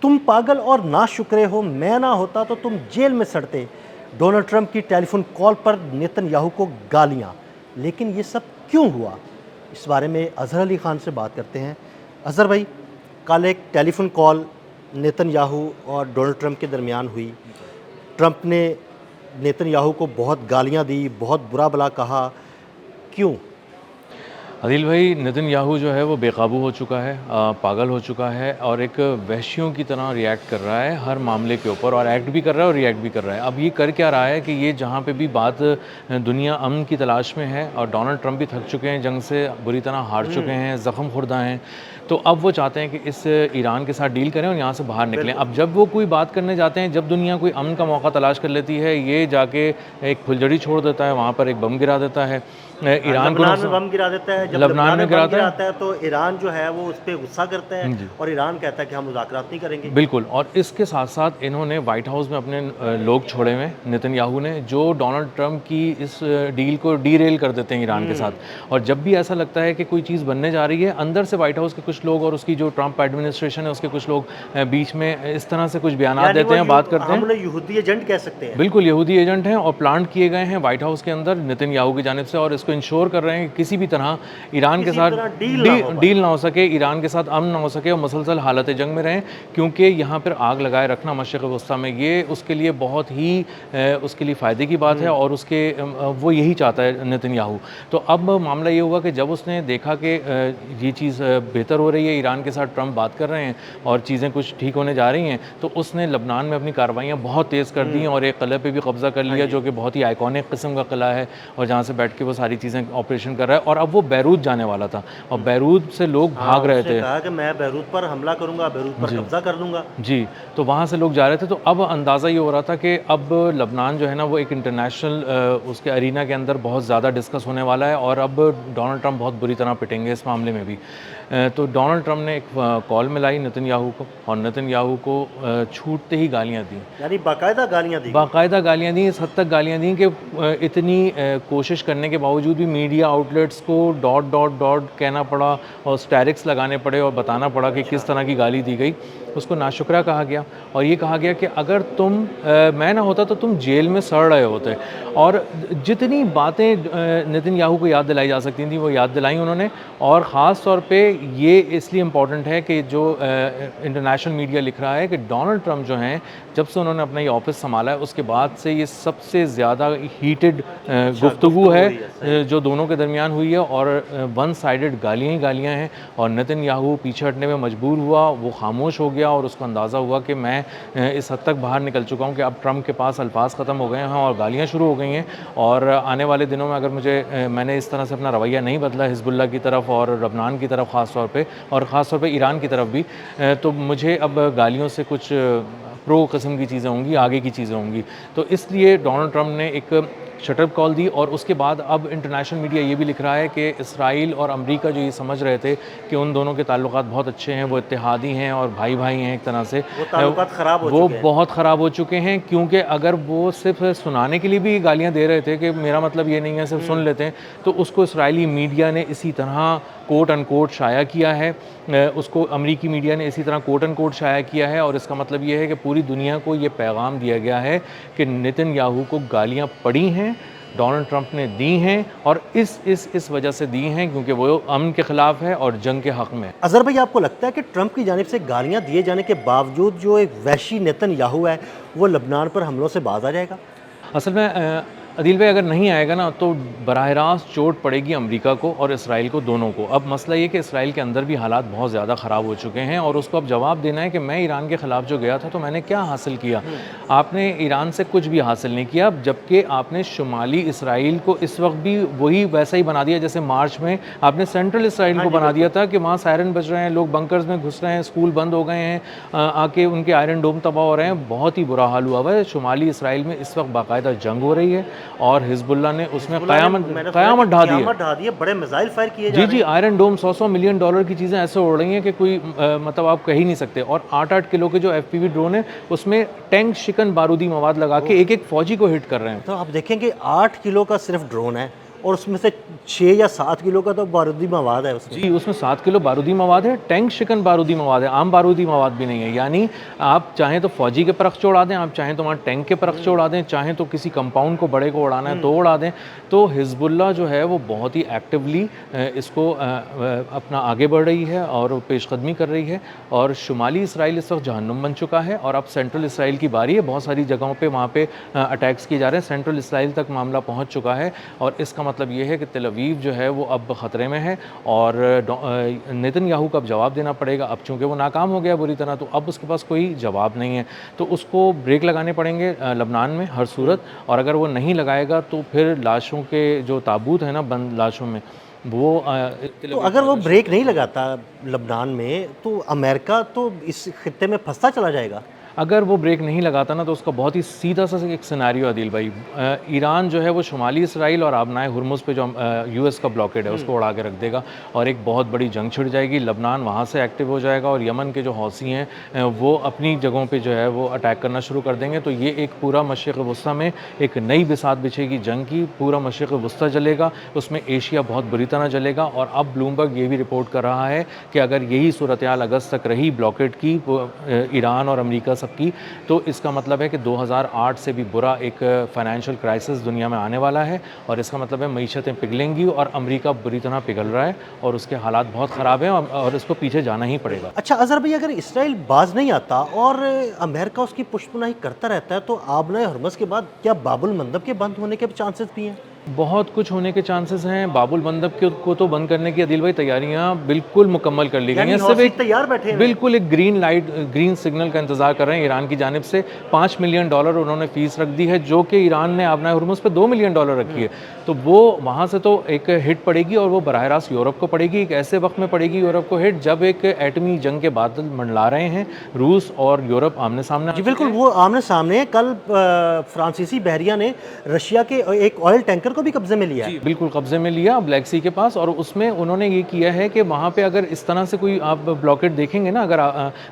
तुम पागल और ना शुक्रे हो, मैं ना होता तो तुम जेल में सड़ते। डोनाल्ड ट्रंप की टेलीफोन कॉल पर नेतन्याहू को गालियां। लेकिन ये सब क्यों हुआ, इस बारे में अजहर अली खान से बात करते हैं। अजहर भाई, कल एक टेलीफोन कॉल नेतन्याहू और डोनाल्ड ट्रंप के दरमियान हुई। ट्रंप ने नेतन्याहू को बहुत गालियां दी, बहुत बुरा भला कहा। क्यों? आदिल भाई, नेतन्याहू जो है वो बेकाबू हो चुका है, पागल हो चुका है और एक वहशियों की तरह रिएक्ट कर रहा है हर मामले के ऊपर, और एक्ट भी कर रहा है और रिएक्ट भी कर रहा है। अब ये कर क्या रहा है कि ये जहाँ पे भी बात दुनिया अमन की तलाश में है, और डोनाल्ड ट्रंप भी थक चुके हैं, जंग से बुरी तरह हार चुके हैं, ज़ख्म खुर्दा हैं, तो अब वो चाहते हैं कि इस ईरान के साथ डील करें और यहाँ से बाहर निकलें। अब जब वो कोई बात करने जाते हैं, जब दुनिया कोई अमन का मौका तलाश कर लेती है, ये जाके एक फुलझड़ी छोड़ देता है, वहाँ पर एक बम गिरा देता है, ईरान को लबनान में बम गिरा देता है। जब लबनान में बम गिराता गिराता है तो ईरान जो है वो उस पर गुस्सा करता है जी, और ईरान कहता है कि हम मुज़ाकरात नहीं करेंगे। बिल्कुल। और इसके साथ साथ इन्होंने वाइट हाउस में अपने लोग छोड़े हुए हैं, नेतन्याहू ने, जो डोनाल्ड ट्रंप की इस डील को डीरेल कर देते हैं ईरान के साथ। और जब भी ऐसा लगता है कि कोई चीज़ बनने जा रही है, अंदर से वाइट हाउस के कुछ लोग और उसकी जो ट्रंप एडमिनिस्ट्रेशन है उसके कुछ लोग बीच में इस तरह से कुछ बयान देते हैं, बात करते हैं। हम उन्हें यहूदी एजेंट कह सकते हैं। बिल्कुल, यहूदी एजेंट हैं और प्लांट किए गए हैं वाइट हाउस के अंदर नेतन्याहू की जानिब से, और इसको इंश्योर कर रहे हैं कि किसी भी तरह ईरान के साथ डील ना हो सके, ईरान के साथ अमन ना हो सके और मुसलसल हालत जंग में रहें, क्योंकि यहाँ पर आग लगाए रखना मशरिक़ वस्ता में ये उसके लिए बहुत ही उसके लिए फ़ायदे की बात है, और उसके वो यही चाहता है नेतन्याहू। तो अब मामला ये हुआ कि जब उसने देखा कि ये चीज़ बेहतर हो रही है, ईरान के साथ ट्रंप बात कर रहे हैं और चीज़ें कुछ ठीक होने जा रही हैं, तो उसने लबनान में अपनी कार्रवाइयाँ बहुत तेज़ कर दी और एक किले पे भी कब्ज़ा कर लिया, जो कि बहुत ही आइकॉनिक किस्म का किला है, और जहाँ से बैठ के वो सारी चीज़ें ऑपरेशन कर रहा है। और अब वो बैरूत जाने वाला था और बैरूत से लोग भाग रहे थे। कहा कि मैं बैरूत पर हमला करूंगा, बैरूत पर कब्जा कर लूंगा। जी, तो वहाँ से लोग जा रहे थे। तो अब अंदाज़ा ये हो रहा था कि अब लबनान जो है ना वो एक इंटरनेशनल उसके अरीना के अंदर बहुत ज़्यादा डिस्कस होने वाला है, और अब डोनाल्ड ट्रंप बहुत बुरी तरह पिटेंगे इस मामले में भी। तो डोनाल्ड ट्रंप ने एक कॉल मिलाई नेतन्याहू को, और नेतन्याहू को छूटते ही गालियाँ दी, यानी बाकायदा गालियाँ दी। बाकायदा गालियाँ दी, इस हद तक गालियाँ दी कि इतनी कोशिश करने के बावजूद भी media outlets co dot dot dot कहना पड़ा और स्टैरिक्स लगाने पड़े और बताना पड़ा कि किस तरह की गाली दी गई। उसको नाशुक्रा कहा गया, और ये कहा गया कि अगर मैं ना होता तो तुम जेल में सड़ रहे होते। और जितनी बातें नेतन्याहू को याद दिलाई जा सकती थी वो याद दिलाई उन्होंने। और ख़ास तौर पे ये इसलिए इम्पॉर्टेंट है कि जो इंटरनेशनल मीडिया लिख रहा है कि डोनाल्ड ट्रंप जो हैं, जब से उन्होंने अपना ये ऑफिस संभाला है उसके बाद से ये सबसे ज़्यादा हीटेड गुफ्तगू है जो दोनों के दरमियान हुई है, और वन साइडेड गालियाँ ही गालियाँ हैं। और नेतन्याहू पीछे हटने में मजबूर हुआ, वो खामोश हो गया, और उसको अंदाज़ा हुआ कि मैं इस हद तक बाहर निकल चुका हूँ कि अब ट्रंप के पास अल्फाज ख़त्म हो गए हैं और गालियाँ शुरू हो गई हैं। और आने वाले दिनों में अगर मैंने इस तरह से अपना रवैया नहीं बदला हिज़्बुल्लाह की तरफ और लबनान की तरफ ख़ास तौर पे, और ख़ास तौर पे ईरान की तरफ भी, तो मुझे अब गालियों से कुछ प्रो किस्म की चीज़ें होंगी, आगे की चीज़ें होंगी। तो इसलिए डोनाल्ड ट्रंप ने एक शटअप कॉल दी। और उसके बाद अब इंटरनेशनल मीडिया ये भी लिख रहा है कि इसराइल और अमेरिका जो ये समझ रहे थे कि उन दोनों के ताल्लुकात बहुत अच्छे हैं, वो इत्तेहादी हैं और भाई भाई हैं एक तरह से, वो ताल्लुकात ख़राब हो वो चुके हैं। बहुत ख़राब हो चुके हैं। क्योंकि अगर वो सिर्फ सुनाने के लिए भी गालियाँ दे रहे थे कि मेरा मतलब ये नहीं है, सिर्फ सुन लेते हैं, तो उसको इसराइली मीडिया ने इसी तरह कोट अनकोट शाया किया है, उसको अमेरिकी मीडिया ने इसी तरह कोट अनकोट शाया किया है। और इसका मतलब ये है कि पूरी दुनिया को ये पैगाम दिया गया है कि नेतन्याहू को गालियाँ पड़ी हैं, डोनाल्ड ट्रंप ने दी हैं, और इस वजह से दी हैं क्योंकि वो अमन के ख़िलाफ़ है और जंग के हक़ में। अज़हर भाई, आपको लगता है कि ट्रंप की जानिब से गालियाँ दिए जाने के बावजूद जो एक वहशी नेतन्याहू है वो लबनान पर हमलों से बाज आ जाएगा? असल में अदील भाई, अगर नहीं आएगा ना तो बराह रास्त चोट पड़ेगी अमेरिका को और इसराइल को, दोनों को। अब मसला ये कि इसराइल के अंदर भी हालात बहुत ज़्यादा ख़राब हो चुके हैं, और उसको अब जवाब देना है कि मैं ईरान के ख़िलाफ़ जो गया था तो मैंने क्या हासिल किया। आपने ईरान से कुछ भी हासिल नहीं किया, जबकि आपने शुमाली इसराइल को इस वक्त भी वही वैसा ही बना दिया जैसे मार्च में आपने सेंट्रल इसराइल को बना दिया था कि वहाँ सायरन बज रहे हैं, लोग बंकर्स में घुस रहे हैं, स्कूल बंद हो गए हैं, आके उनके आयरन डोम तबाह हो रहे हैं, बहुत ही बुरा हाल हुआ हुआ है। शुमाली इसराइल में इस वक्त बाकायदा जंग हो रही है और हिज़्बुल्लाह ने उसमें क़यामत ढा दी है। बड़े मिसाइल फायर किए जा जी रहे हैं। जी, आयरन डोम 100 मिलियन डॉलर की चीज़ें ऐसे उड़ रही हैं कि कोई मतलब आप कह ही नहीं सकते। और 8-8 किलो के जो FPV ड्रोन है उसमें टैंक शिकन बारूदी मवाद लगा के एक एक फौजी को हिट कर रहे हैं। तो आप देखेंगे 8 किलो का सिर्फ ड्रोन है और उसमें से 6 या 7 किलो का तो बारूदी मवाद है उसमें। जी, उसमें 7 किलो बारूदी मवाद है, टैंक शिकन बारूदी मवाद है, आम बारूदी मवाद भी नहीं है। यानी आप चाहें तो फौजी के परखचे उड़ा दें, आप चाहें तो वहाँ टैंक के परखचे उड़ा दें, चाहें तो किसी कंपाउंड को बड़े को उड़ाना है तो उड़ा दें। तो हिज़्बुल्लाह जो है वो बहुत ही एक्टिवली इसको अपना आगे बढ़ रही है और पेशकदमी कर रही है। और शुमाली इसराइल इस वक्त जहन्नुम बन चुका है और अब सेंट्रल इसराइल की बारी है। बहुत सारी जगहों पे वहाँ पे अटैक्स किए जा रहे हैं, सेंट्रल इसराइल तक मामला पहुँच चुका है। और इसका मतलब ये है कि तेल अवीव जो है वो अब ख़तरे में है और नेतन्याहू को अब जवाब देना पड़ेगा। अब चूँकि वो नाकाम हो गया बुरी तरह, तो अब उसके पास कोई जवाब नहीं है, तो उसको ब्रेक लगाने पड़ेंगे लबनान में हर सूरत। और अगर वो नहीं लगाएगा तो फिर लाशों के जो ताबूत है ना बंद लाशों में, वो तो अगर वो ब्रेक नहीं लगाता लबनान में, तो अमेरिका तो इस खित्ते में फंसता चला जाएगा। अगर वो ब्रेक नहीं लगाता ना तो उसका बहुत ही सीधा सा एक सिनारियो आदिल भाई, ईरान जो है वो शुमाली इसराइल और आबनाए हुर्मुज़ पे जो यूएस का ब्लॉकेड है उसको उड़ा के रख देगा और एक बहुत बड़ी जंग छिड़ जाएगी। लबनान वहाँ से एक्टिव हो जाएगा और यमन के जो हौसी हैं वो अपनी जगहों पे जो है वो अटैक करना शुरू कर देंगे। तो ये एक पूरा मशरिक़ वस्ता में एक नई बिसात बिछेगी जंग की, पूरा मशरिक़ वस्ता जलेगा, उसमें एशिया बहुत बुरी तरह जलेगा। और अब ब्लूमबर्ग ये भी रिपोर्ट कर रहा है कि अगर यही सूरत हाल अगस्त तक रही ब्लॉकेड की, ईरान और अमेरिका सबकी, तो इसका मतलब है कि 2008 से भी बुरा एक फाइनेंशियल क्राइसिस दुनिया में आने वाला है। और इसका मतलब है मईशतें पिघलेंगी और अमेरिका बुरी तरह पिघल रहा है और उसके हालात बहुत ख़राब हैं और इसको पीछे जाना ही पड़ेगा। अच्छा अज़हर भाई, अगर इसराइल बाज नहीं आता और अमेरिका उसकी पुष्टपुनाही करता रहता है, तो आबनाए हुर्मुज़ के बाद क्या बाबुल मंदब के बंद होने के चांसेस भी हैं? बहुत कुछ होने के चांसेस हैं। बाबुल मंदब को तो बंद करने की आदिल भाई तैयारियां बिल्कुल मुकम्मल कर ली गई हैं। सिर्फ एक तैयार बैठे हैं, बिल्कुल एक ग्रीन लाइट, ग्रीन सिग्नल का इंतजार कर रहे हैं ईरान की जानिब से। $5 मिलियन उन्होंने फीस रख दी है, जो कि ईरान ने आबनाए हुर्मुज़ पे $2 मिलियन रखी है। तो वो वहाँ से तो एक हिट पड़ेगी और वो बराह रास्त यूरोप को पड़ेगी। एक ऐसे वक्त में पड़ेगी यूरोप को हिट जब एक एटमी जंग के बादल मंडला रहे हैं, रूस और यूरोप आमने सामने। जी बिल्कुल, वो आमने सामने है। कल फ्रांसीसी बहरिया ने रशिया के एक ऑयल टैंकर को भी कब्जे में लिया है। बिल्कुल कब्जे में लिया ब्लैक सी के पास। और उसमें उन्होंने ये किया है कि वहाँ पे अगर इस तरह से कोई आप ब्लॉकेट देखेंगे ना अगर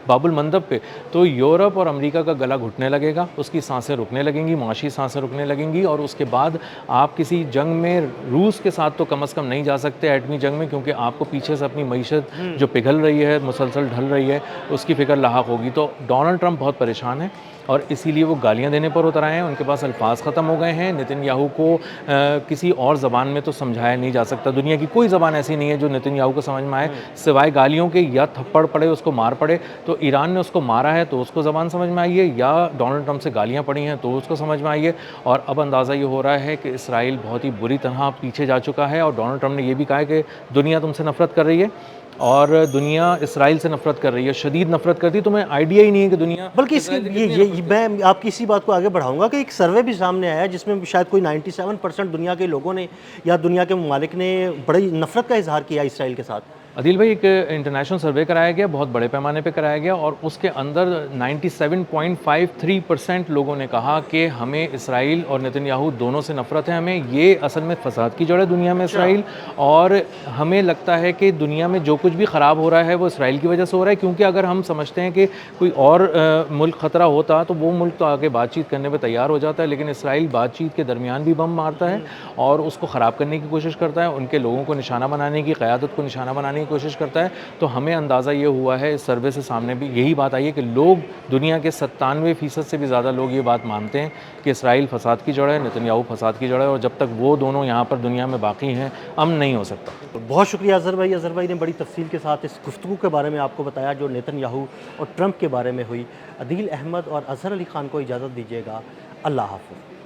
बाबुल मंदब पे, तो यूरोप और अमेरिका का गला घुटने लगेगा, उसकी सांसें रुकने लगेंगी, माशी सांसें रुकने लगेंगी। और उसके बाद आप किसी जंग में रूस के साथ तो कम अज़ कम नहीं जा सकते एटमी जंग में, क्योंकि आपको पीछे से अपनी मईशत जो पिघल रही है, मुसलसल ढल रही है, उसकी फ़िक्र लाहक होगी। तो डोनाल्ड ट्रंप बहुत परेशान है और इसीलिए वो गालियां देने पर उतर आए हैं। उनके पास अल्फाज ख़त्म हो गए हैं। नेतन्याहू को किसी और ज़बान में तो समझाया नहीं जा सकता। दुनिया की कोई ज़बान ऐसी नहीं है जो नेतन्याहू को समझ में आए सिवाय गालियों के। या थप्पड़ पड़े, उसको मार पड़े, तो ईरान ने उसको मारा है तो उसको ज़बान समझ में आई है, या डोनाल्ड ट्रंप से गालियाँ पड़ी हैं तो उसको समझ में आई है। और अब अंदाज़ा ये हो रहा है कि इसराइल बहुत ही बुरी तरह पीछे जा चुका है। और डोनाल्ड ट्रंप ने यह भी कहा है कि दुनिया तुमसे नफ़रत कर रही है और दुनिया इसराइल से नफरत कर रही है, शदीद नफरत करती है। तुम्हें आइडिया ही नहीं है कि दुनिया, बल्कि इसके ये मैं आपकी इसी बात को आगे बढ़ाऊंगा कि एक सर्वे भी सामने आया है जिसमें शायद कोई 97% दुनिया के लोगों ने या दुनिया के ममालिक ने बड़ी नफरत का इजहार किया इसराइल के साथ। अदिल भाई, एक इंटरनेशनल सर्वे कराया गया, बहुत बड़े पैमाने पे कराया गया और उसके अंदर 97.53% लोगों ने कहा कि हमें इसराइल और नेतन्याहू दोनों से नफरत है। हमें ये असल में फसाद की जड़ है दुनिया में इसराइल, और हमें लगता है कि दुनिया में जो कुछ भी ख़राब हो रहा है वो इसराइल की वजह से हो रहा है। क्योंकि अगर हम समझते हैं कि कोई और मुल्क ख़तरा होता तो वो मुल्क तो आगे बातचीत करने पर तैयार हो जाता है, लेकिन इसराइल बातचीत के दरमियान भी बम मारता है और उसको ख़राब करने की कोशिश करता है, उनके लोगों को निशाना बनाने की, क़यादत को निशाना बनाने की कोशिश करता है। तो हमें अंदाज़ा ये हुआ है, इस सर्वे से सामने भी यही बात आई है कि लोग, दुनिया के 97% से भी ज़्यादा लोग ये बात मानते हैं कि इसराइल फसाद की जड़ है, नेतन्याहू फसाद की जड़ है, और जब तक वो दोनों यहाँ पर दुनिया में बाकी हैं अमन नहीं हो सकता। तो बहुत शुक्रिया अज़हर भाई। अज़हर भाई ने बड़ी तफसील के साथ इस गुफ्तगू के बारे में आपको बताया जो नेतन्याहू और ट्रंप के बारे में हुई। अदील अहमद और अज़हर अली ख़ान को इजाज़त दीजिएगा। अल्लाह हाफ़िज़।